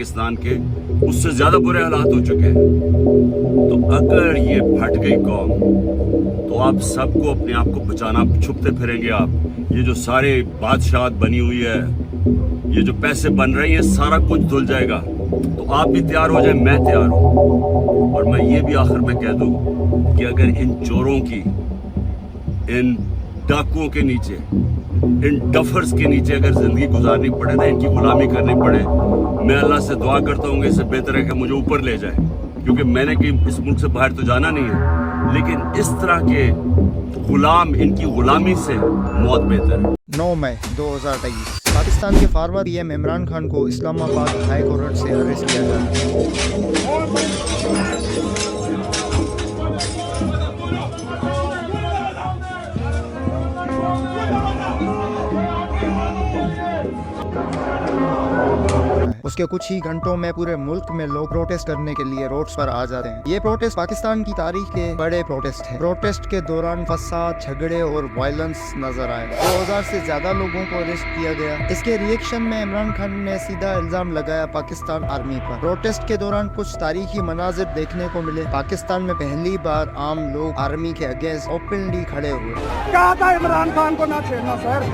پاکستان کے اس سے زیادہ برے حالات ہو چکے ہیں. تو اگر یہ پھٹ گئی قوم تو آپ سب کو اپنے آپ کو بچانا, چھپتے پھریں گے آپ. یہ جو سارے بادشاہت بنی ہوئی ہے, یہ جو پیسے بن رہے ہیں, سارا کچھ دھل جائے گا. تو آپ بھی تیار ہو جائیں, میں تیار ہوں. اور میں یہ بھی آخر میں کہہ دوں کہ اگر ان چوروں کی, ان ڈاکوؤں کے نیچے, ان ڈفرز کے نیچے اگر زندگی گزارنی پڑے نا, ان کی غلامی کرنی پڑے, میں اللہ سے دعا کرتا ہوں کہ اس سے بہتر ہے کہ مجھے اوپر لے جائے. کیونکہ میں نے کہ اس ملک سے باہر تو جانا نہیں ہے, لیکن اس طرح کے غلام, ان کی غلامی سے موت بہتر ہے. 9 مئی 2023 پاکستان کے فارور پی ایم عمران خان کو اسلام آباد ہائی کورٹ سے اریسٹ کیا گیا. اس کے کچھ ہی گھنٹوں میں پورے ملک میں لوگ پروٹیسٹ کرنے کے لیے روڈز پر آ جاتے ہیں. یہ پروٹیسٹ پاکستان کی تاریخ کے بڑے پروٹیسٹ ہیں. پروٹیسٹ کے دوران فساد, جھگڑے اور وائلنس نظر آئے. 2000 سے زیادہ لوگوں کو اریسٹ کیا گیا. اس کے ریئیکشن میں عمران خان نے سیدھا الزام لگایا پاکستان آرمی پر. پروٹیسٹ کے دوران کچھ تاریخی مناظر دیکھنے کو ملے. پاکستان میں پہلی بار عام لوگ آرمی کے اگینسٹ اوپنلی کھڑے ہوئے. کہا تھا عمران خان کو نہ چھیڑنا سر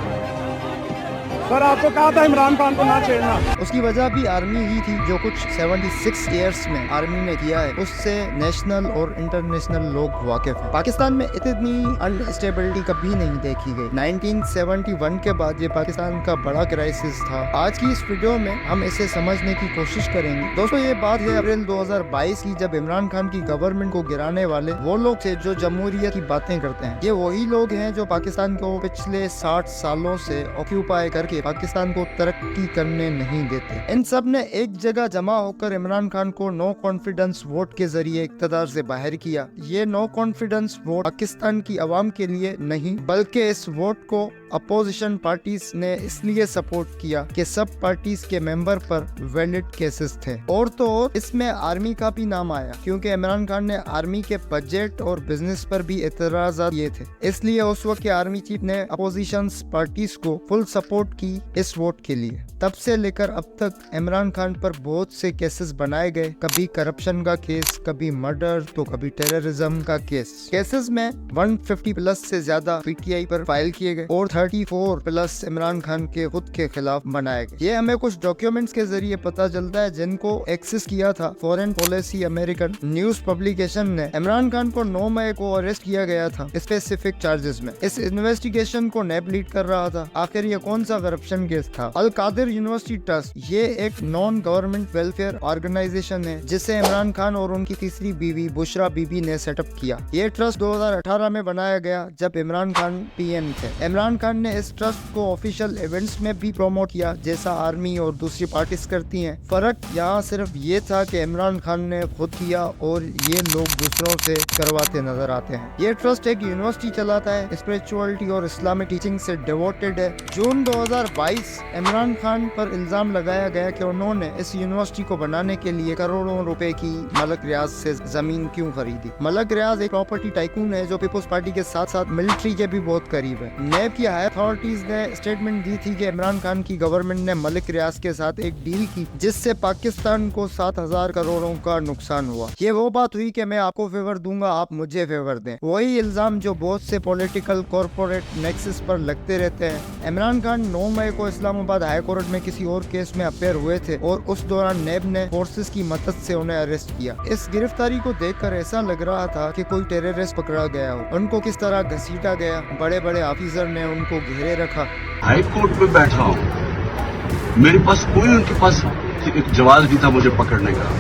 آپ کو کہا تھا عمران خان کو نہ چھیڑنا. اس کی وجہ بھی آرمی ہی تھی, جو کچھ 76 ایئرس میں آرمی نے کیا ہے اس سے نیشنل اور انٹرنیشنل لوگ واقف ہیں. پاکستان میں اتنی انسٹیبلٹی کبھی نہیں دیکھی گئی. 1971 کے بعد یہ پاکستان کا بڑا کرائسس تھا. آج کی اس ویڈیو میں ہم اسے سمجھنے کی کوشش کریں گے. دوستو, یہ بات ہے اپریل 2022 کی, جب عمران خان کی گورنمنٹ کو گرانے والے وہ لوگ تھے جو جمہوریت کی باتیں کرتے ہیں. یہ وہی لوگ ہیں جو پاکستان کو پچھلے 60 سالوں سے آکیوپائی کر کے پاکستان کو ترقی کرنے نہیں دیتے. ان سب نے ایک جگہ جمع ہو کر عمران خان کو نو کانفیڈنس ووٹ کے ذریعے اقتدار سے باہر کیا. یہ نو کانفیڈنس ووٹ پاکستان کی عوام کے لیے نہیں, بلکہ اس ووٹ کو اپوزیشن پارٹیز نے اس لیے سپورٹ کیا کہ سب پارٹیز کے ممبر پر ویلڈ کیسز تھے. اور تو اور اس میں آرمی کا بھی نام آیا, کیونکہ عمران خان نے آرمی کے بجٹ اور بزنس پر بھی اعتراضات کیے تھے. اس لیے اس وقت کے آرمی چیف نے اپوزیشن پارٹیز کو فل سپورٹ کی اس ووٹ کے لیے. تب سے لے کر اب تک عمران خان پر بہت سے کیسز بنائے گئے. کبھی کرپشن کا کیس, کبھی مرڈر, تو کبھی ٹیررزم کا کیس. کیسز میں 150 پلس سے زیادہ P T I per file کیے گئے اور 34 پلس عمران خان کے خود کے خلاف بنائے گئے. یہ ہمیں کچھ ڈاکیومنٹس کے ذریعے پتا چلتا ہے جن کو ایکسس کیا تھا foreign policy American news publication نے. عمران خان کو 9 مئی کو اریسٹ کیا گیا تھا اسپیسیفک چارجز میں. اس انویسٹیگیشن کو نیب لیڈ کر رہا تھا. آخر یہ کون سا کرپشن کیس تھا؟ القادر یونیورسٹی ٹرسٹ, یہ ایک نان گورنمنٹ ویلفیئر آرگنائزیشن ہے جسے عمران خان اور ان کی تیسری بیوی بشرا بی بی نے سیٹ اپ کیا. یہ ٹرسٹ 2018 میں بنایا گیا جب عمران خان پی ایم تھے. عمران خان نے اس ٹرسٹ کو آفیشیل ایونٹس میں بھی پروموٹ کیا جیسا آرمی اور دوسری پارٹیز کرتی ہیں. فرق یہاں صرف یہ تھا کہ عمران خان نے خود کیا اور یہ لوگ دوسروں سے کرواتے نظر آتے ہیں. یہ ٹرسٹ ایک یونیورسٹی چلاتا ہے, اسپرچوالٹی اور اسلامک ٹیچنگ سے ڈیووٹڈ ہے. جون 2022 عمران خان پر الزام لگایا گیا کہ انہوں نے اس یونیورسٹی کو بنانے کے لیے کروڑوں روپے کی ملک ریاض سے زمین کیوں خریدی. ملک ریاض ایک پراپرٹی ٹائکون ہے جو پیپلز پارٹی کے ساتھ ساتھ ملٹری کے بھی بہت قریب ہے. نیب کی ہائی اتھارٹیز نے اسٹیٹمنٹ دی تھی کہ عمران خان کی گورنمنٹ نے ملک ریاض کے ساتھ ایک ڈیل کی جس سے پاکستان کو 7,000 کروڑوں کا نقصان ہوا. یہ وہ بات ہوئی کہ میں آپ کو فیور دوں گا, آپ مجھے فیور دیں. وہی الزام جو بہت سے پولیٹیکل کارپوریٹ نیکسس پر لگتے رہتے ہیں. عمران خان 9 مئی کو اسلام آباد ہائی کورٹ میں کسی اور کیس میں اپیئر ہوئے تھے اور اس دوران نیب نے فورسز کی مدد سے انہیں اریسٹ کیا. اس گرفتاری کو دیکھ کر ایسا لگ رہا تھا کہ کوئی ٹیررسٹ پکڑا گیا ہو. ان کو کس طرح گھسیٹا گیا, بڑے بڑے آفیسر نے ان کو گھیرے رکھا. ہائی کورٹ میں بیٹھا ہوں, میرے پاس کوئی, ان کے پاس ایک جواز بھی تھا مجھے پکڑنے کا.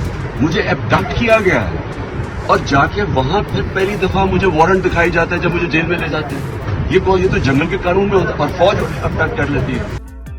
مجھے ایبڈکٹ کیا گیا ہے اور جا کے وہاں پھر پہلی دفعہ مجھے وارنٹ دکھائی جاتا ہے جب مجھے جیل میں لے جاتے ہیں. یہ تو جنگل کے قانون میں ہوتا ہے اور فوج ایبڈکٹ کر لیتی ہے.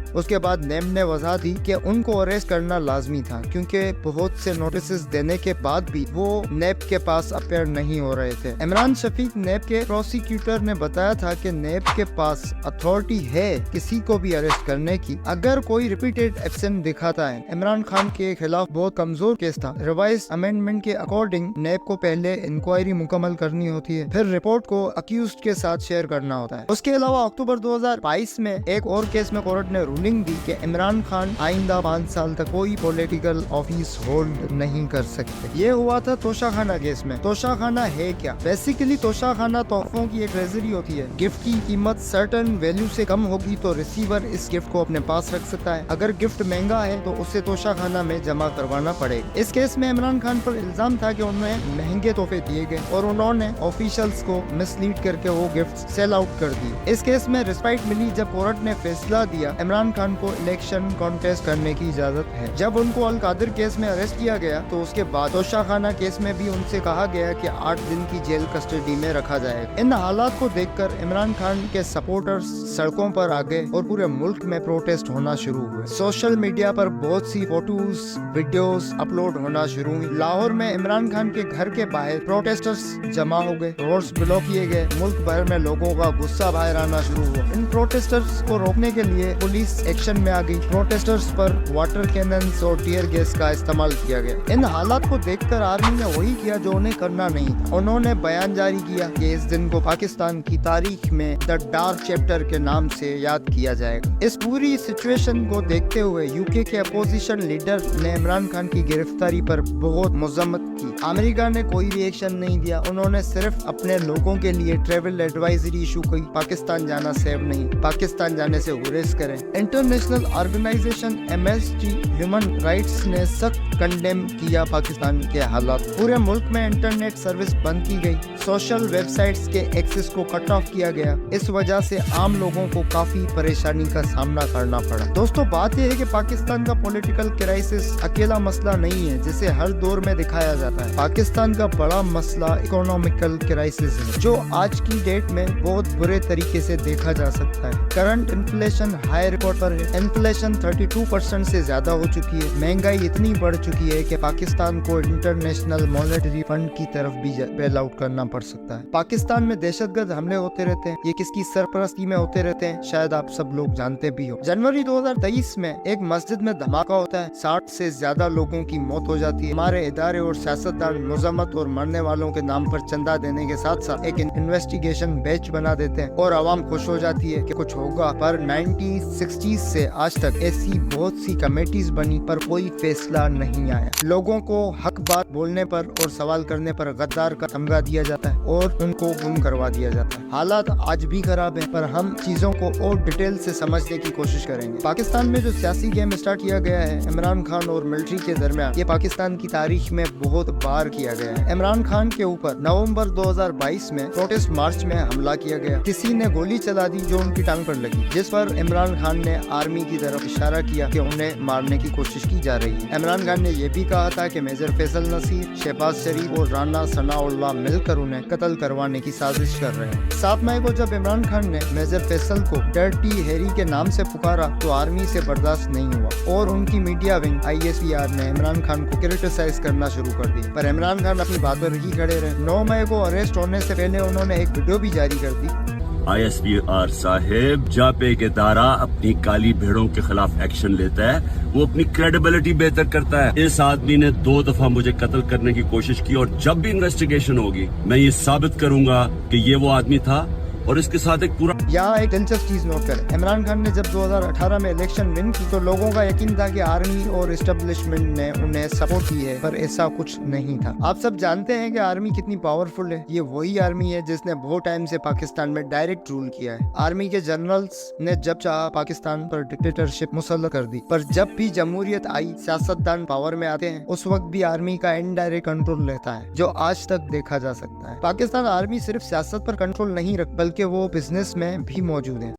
اس کے بعد نیب نے وضاحت دی کہ ان کو اریسٹ کرنا لازمی تھا کیونکہ بہت سے نوٹسز دینے کے بعد بھی وہ نیب کے پاس اپیئر نہیں ہو رہے تھے. عمران شفیق نیب کے پروسیکیوٹر نے بتایا تھا کہ نیب کے پاس اتھارٹی ہے کسی کو بھی اریسٹ کرنے کی اگر کوئی ریپیٹڈ ایبسنٹ دکھاتا ہے. عمران خان کے خلاف بہت کمزور کیس تھا. ریوائز امینڈمنٹ کے اکارڈنگ نیب کو پہلے انکوائری مکمل کرنی ہوتی ہے, پھر رپورٹ کو اکیوزڈ کے ساتھ شیئر کرنا ہوتا ہے. اس کے علاوہ اکتوبر 2022 میں ایک اور کیس میں کورٹ نے رولنگ रूलिंग दी कि इमरान खान आइंदा 5 साल तक कोई पॉलिटिकल ऑफिस होल्ड नहीं कर सकते। ये हुआ था तोशाखाना केस में। तोशाखाना है क्या? बेसिकली तोशाखाना तोहफों की एक ट्रेजरी होती है। गिफ्ट की कीमत सर्टेन वैल्यू से कम होगी तो रिसीवर इस गिफ्ट को अपने पास रख सकता है। अगर गिफ्ट महंगा है तो उसे तोशाखाना में जमा करवाना पड़ेगा। इस केस में इमरान खान पर इल्जाम था कि उन्हें महंगे तोहफे दिए गए और उन्होंने ऑफिशियल्स को मिसलीड करके वो गिफ्ट सेल आउट कर दिए। इस केस में रिस्पाइट मिली जब कोर्ट ने फैसला दिया इमरान खान को इलेक्शन कॉन्टेस्ट करने की इजाजत है। जब उनको अल कादिर केस में अरेस्ट किया गया तो उसके बाद तोशाखाना केस में भी उनसे कहा गया कि 8 दिन की जेल कस्टडी में रखा जाएगा। इन हालात को देखकर इमरान खान के सपोर्टर्स सड़कों पर आ गए और पूरे मुल्क में प्रोटेस्ट होना शुरू हुए। सोशल मीडिया पर बहुत सी फोटोज वीडियोस अपलोड होना शुरू हुई। लाहौर में इमरान खान के घर के बाहर प्रोटेस्टर्स जमा हो गए, रोड्स ब्लॉक किए गए, मुल्क भर में लोगों का गुस्सा बाहर आना शुरू हुआ। इन प्रोटेस्टर्स को रोकने के लिए पुलिस एक्शन में आ गई। प्रोटेस्टर्स पर वाटर कैनन्स और टीयर गैस का इस्तेमाल किया गया। इन हालात को देखकर आर्मी ने वही किया जो उन्हें करना नहीं था। उन्होंने बयान जारी किया कि इस दिन को पाकिस्तान की तारीख में द डार्क चैप्टर के नाम से याद किया जाएगा। इस पूरी सिचुएशन को देखते हुए यूके के अपोजिशन लीडर ने इमरान खान की गिरफ्तारी पर बहुत मजम्मत की। अमेरिका ने कोई रिएक्शन नहीं दिया। उन्होंने सिर्फ अपने लोगों के लिए ट्रेवल एडवाइजरी इशू की। पाकिस्तान जाना सेफ नहीं, पाकिस्तान जाने से गुरेज करें। International organisation MST human rights ने सख्त कंडेम किया पाकिस्तान के हालात। पूरे मुल्क में इंटरनेट सर्विस बंद की गई, सोशल वेबसाइट्स के एक्सेस को कट ऑफ किया गया। इस वजह से आम लोगों को काफी परेशानी का सामना करना पड़ा। दोस्तों, बात यह है कि पाकिस्तान का पॉलिटिकल क्राइसिस अकेला मसला नहीं है जिसे हर दौर में दिखाया जाता है। पाकिस्तान का बड़ा मसला इकोनॉमिकल क्राइसिस है जो आज की डेट में बहुत बुरे तरीके से देखा जा सकता है। करंट इन्फ्लेशन हाई रिकॉर्ड पर है। इन्फ्लेशन 32% से ज्यादा हो चुकी है। महंगाई इतनी बढ़ चुकी है कि पाकिस्तान को इंटरनेशनल मॉनेटरी फंड की तरफ भी बेल आउट करना पड़ सकता है। पाकिस्तान में दहशतगर्द हमले होते रहते हैं। ये किसकी सरपरस्ती में होते रहते हैं शायद आप सब लोग जानते भी हो। जनवरी 2023 में एक मस्जिद में धमाका होता है, 60 से ज्यादा लोगों की मौत हो जाती है। हमारे इदारे और सियासतदान मजम्मत और मरने वालों के नाम पर चंदा देने के साथ साथ एक इन्वेस्टिगेशन बैच बना देते हैं और आवाम खुश हो जाती है कि कुछ होगा। पर 1960s से आज तक ऐसी बहुत सी कमेटीज बनी पर कोई फैसला नहीं आया। लोगों को हक बात बोलने पर और सवाल करने पर गद्दार का तमगा दिया जाता है और उनको गुम करवा दिया जाता है। हालात आज भी खराब है पर हम चीजों को और डिटेल से समझने की कोशिश करेंगे। पाकिस्तान में जो सियासी गेम स्टार्ट किया गया है इमरान खान और मिलिट्री के दरमियान, ये पाकिस्तान की तारीख में बहुत बार किया गया है। इमरान खान के ऊपर नवंबर 2022 में प्रोटेस्ट मार्च में हमला किया गया। किसी ने गोली चला दी जो उनकी टांग पर लगी, जिस पर इमरान खान ने आर्मी की तरफ इशारा किया कि उन्हें मारने की कोशिश की जा रही है। इमरान खान ने यह भी कहा था कि मेजर फैसल नसीर, शहबाज शरीफ और राना सनाउल्लाह मिलकर उन्हें कत्ल करवाने की साजिश कर रहे हैं। 7 मई को जब इमरान खान ने मेजर फैसल को डर्टी हैरी के नाम से पुकारा तो आर्मी से बर्दाश्त नहीं हुआ और उनकी मीडिया विंग ISPR ने इमरान खान को क्रिटिसाइज करना शुरू कर दी। पर इमरान खान अपनी बात पर ही खड़े रहे। 9 मई को अरेस्ट होने से पहले उन्होंने एक वीडियो भी जारी कर दी। ISPR साहेब जापे के दारा अपनी काली भेड़ों के खिलाफ एक्शन लेता है, वो अपनी क्रेडिबिलिटी बेहतर करता है। इस आदमी ने 2 दफा मुझे कत्ल करने की कोशिश की और जब भी इन्वेस्टिगेशन होगी मैं ये साबित करूंगा कि ये वो आदमी था और इसके साथ एक पूरा। यहाँ एक दिलचस्प चीज नोट करें, इमरान खान ने जब 2018 में इलेक्शन विन की तो लोगों का यकीन था कि आर्मी और एस्टेब्लिशमेंट ने उन्हें सपोर्ट की है, पर ऐसा कुछ नहीं था। आप सब जानते हैं कि आर्मी कितनी पावरफुल है। ये वही आर्मी है जिसने बहुत टाइम से पाकिस्तान में डायरेक्ट रूल किया है। आर्मी के जनरल्स ने जब चाहा पाकिस्तान पर डिक्टेटरशिप मुसल्लत कर दी, पर जब भी जमहूरियत आई, सियासतदान पावर में आते हैं, उस वक्त भी आर्मी का इनडायरेक्ट कंट्रोल रहता है, जो आज तक देखा जा सकता है। पाकिस्तान आर्मी सिर्फ सियासत पर कंट्रोल नहीं रख बल्कि वो बिजनेस में भी मौजूद है।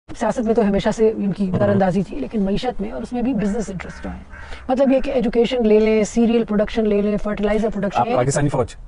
सियासत में तो हमेशा से उनकी नजरअंदाजी थी, लेकिन मईशत में और उसमें भी बिजनेस इंटरेस्ट है। मतलब ये कि एजुकेशन ले लें, सीरियल प्रोडक्शन ले लें, फर्टिलाइजर प्रोडक्शन,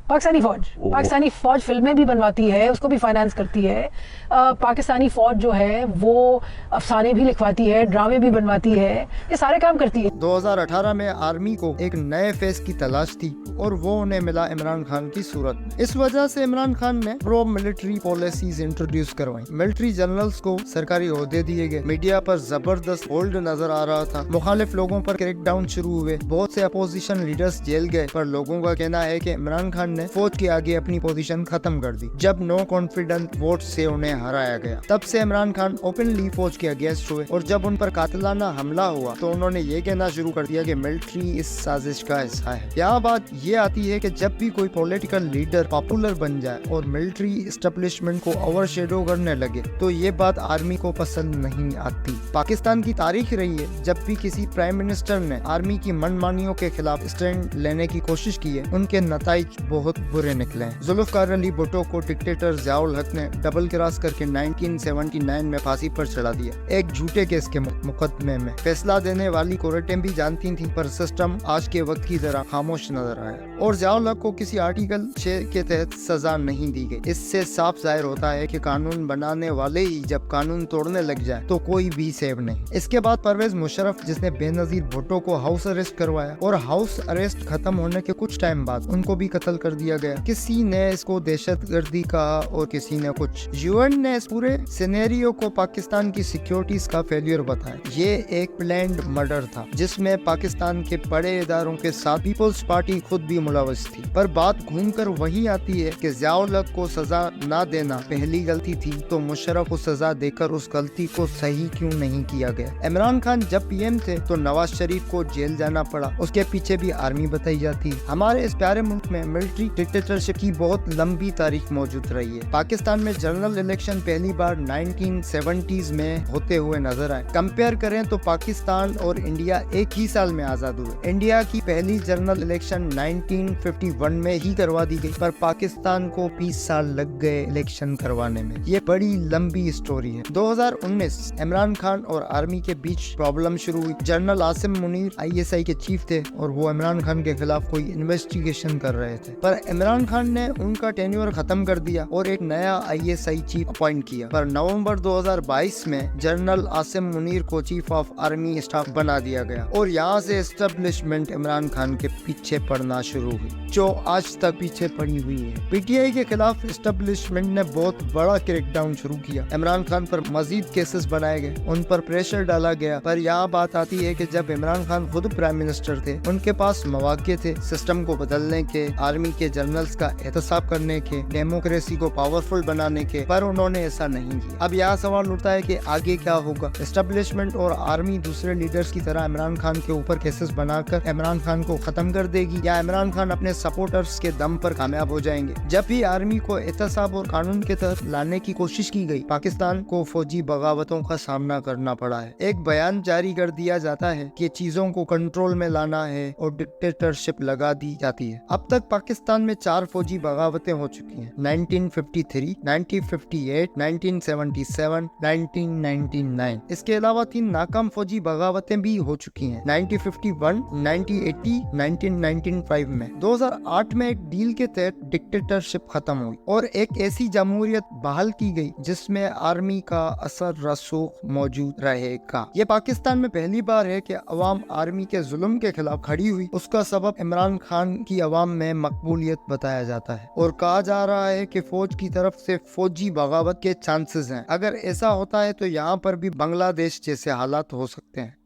पाकिस्तानी फौज फिल्में भी बनवाती है, उसको भी फाइनेंस करती है। पाकिस्तानी फौज जो है वो अफसाने भी लिखवाती है, ड्रामे भी बनवाती है, ये सारे काम करती है। 2018 में आर्मी को एक नए फेस की तलाश थी और वो उन्हें मिला इमरान खान की सूरत में। इस वजह से इमरान खान ने प्रो मिलिट्री पॉलिसीज इंट्रोड्यूस करवाई। मिलिट्री जनरल्स को सरकारी सरकारी ओहदे दिए गए, मीडिया पर जबरदस्त होल्ड नजर आ रहा था, मुखालिफ लोगों पर क्रैकडाउन शुरू हुए, बहुत से अपोजिशन लीडर्स जेल गए, पर लोगों का कहना है कि इमरान खान ने फौज के आगे अपनी पोजीशन खत्म कर दी जब नो कॉन्फिडेंस वोट से उन्हें हराया गया। तब से इमरान खान ओपनली फौज के अगेंस्ट हुए और जब उन पर कातिलाना हमला हुआ तो उन्होंने ये कहना शुरू कर दिया कि मिलिट्री इस साजिश का हिस्सा है। यहाँ बात ये आती है कि जब भी कोई पॉलिटिकल लीडर पॉपुलर बन जाए और मिलिट्री एस्टेब्लिशमेंट को ओवरशेडो करने लगे तो ये बात आर्मी को पसंद नहीं आती। पाकिस्तान की तारीख रही है जब भी किसी प्राइम मिनिस्टर ने आर्मी की मनमानियों के खिलाफ स्टैंड लेने की कोशिश की है, उनके नताइज बहुत बुरे निकले हैं। जुल्फकार अली भुट्टो को डिक्टेटर ज़ियाउल हक ने डबल क्रॉस करके 1979 में फांसी पर चढ़ा दिया, एक झूठे केस के मुकदमे में। फैसला देने वाली कोर्टें भी जानती थी, पर सिस्टम आज के वक्त की तरह खामोश नजर आया और ज़ियाउल हक को किसी आर्टिकल 6 के तहत सजा नहीं दी गई। इससे साफ जाहिर होता है कि कानून बनाने वाले ही जब कानून तोड़ने लग जाए तो कोई भी सेव नहीं। इसके बाद परवेज मुशर्रफ, जिसने बेनजीर भुट्टो को हाउस अरेस्ट करवाया और हाउस अरेस्ट खत्म होने के कुछ टाइम बाद उनको भी कत्ल कर दिया गया। किसी ने इसको दहशतगर्दी कहा और किसी ने कुछ। यूएन ने इस पूरे सिनेरियो को पाकिस्तान की सिक्योरिटीज का फेलियर बताया। ये एक प्लान्ड मर्डर था जिसमें पाकिस्तान के बड़े इदारों के साथ पीपल्स पार्टी खुद भी मुलविस थी। पर बात घूमकर वही आती है कि ज़ियाउल हक को सजा ना देना पहली गलती थी तो मुशर्रफ को सजा देकर उस गलती को सही क्यों नहीं किया गया। इमरान खान जब पीएम थे तो नवाज शरीफ को जेल जाना पड़ा, उसके पीछे भी आर्मी बताई जाती है। हमारे इस प्यारे मुल्क में मिलिट्री डिक्टेटरशिप की बहुत लंबी तारीख मौजूद रही है। पाकिस्तान में जनरल इलेक्शन पहली बार 1970s में होते हुए नजर आए। कंपेयर करें तो पाकिस्तान और इंडिया एक ही साल में आजाद हुए। इंडिया की पहली जनरल इलेक्शन 1951 में ही करवा दी गई, पर पाकिस्तान को 20 साल लग गए इलेक्शन करवाने में। ये बड़ी लंबी स्टोरी है। 2019 इमरान खान और आर्मी के बीच प्रॉब्लम शुरू हुई। जनरल आसिम मुनीर ISI के चीफ थे और वो इमरान खान के खिलाफ कोई इन्वेस्टिगेशन कर रहे थे, पर इमरान खान ने उनका टेन्योर खत्म कर दिया और एक नया ISI चीफ अपॉइंट किया। पर नवंबर 2022 में जनरल आसिम मुनीर को चीफ ऑफ आर्मी स्टाफ बना दिया गया और यहाँ से एस्टेब्लिशमेंट इमरान खान के पीछे पड़ना शुरू हुई, जो आज तक पीछे पड़ी हुई है। PTI के खिलाफ एस्टेब्लिशमेंट ने बहुत बड़ा क्रैकडाउन शुरू किया। इमरान खान पर मजीद केसेस बनाए गए, उन पर प्रेशर डाला गया। पर यहाँ बात आती है कि जब इमरान खान खुद प्राइम मिनिस्टर थे, उनके पास मौके थे सिस्टम को बदलने के, आर्मी के जनरल्स का एहतसाब करने के, डेमोक्रेसी को पावरफुल बनाने के, पर उन्होंने ऐसा नहीं किया। अब यहाँ सवाल उठता है कि आगे क्या होगा। एस्टेब्लिशमेंट और आर्मी दूसरे लीडर्स की तरह इमरान खान के ऊपर केसेस बनाकर इमरान खान को खत्म कर देगी, या इमरान खान अपने सपोर्टर्स के दम पर कामयाब हो जाएंगे। जब भी आर्मी को एहतसाब और कानून के तहत लाने की कोशिश की गई, पाकिस्तान को फौजी बगावतों का सामना करना पड़ा है। एक बयान जारी कर दिया जाता है कि चीजों को कंट्रोल में लाना है और डिक्टेटरशिप लगा दी जाती है। अब तक पाकिस्तान में 4 फौजी बगावतें हो चुकी हैं, 1953, 1958, 1977, 1999। इसके अलावा 3 नाकाम फौजी बगावतें भी हो चुकी हैं, 1951, 1980, 1995 में। 2008 में एक डील के तहत डिक्टेटरशिप खत्म हुई और एक ऐसी जमहूरियत बहाल की गई जिसमें आर्मी का असर रसूख मौजूद रहेगा। ये पाकिस्तान में पहली बार है कि अवाम आर्मी के जुल्म के खिलाफ खड़ी हुई। उसका सबब इमरान खान की अवाम में मकबूलियत बताया जाता है और कहा जा रहा है कि फौज की तरफ से फौजी बगावत के चांसेस हैं। अगर ऐसा होता है तो यहाँ पर भी बांग्लादेश जैसे हालात हो सकते हैं।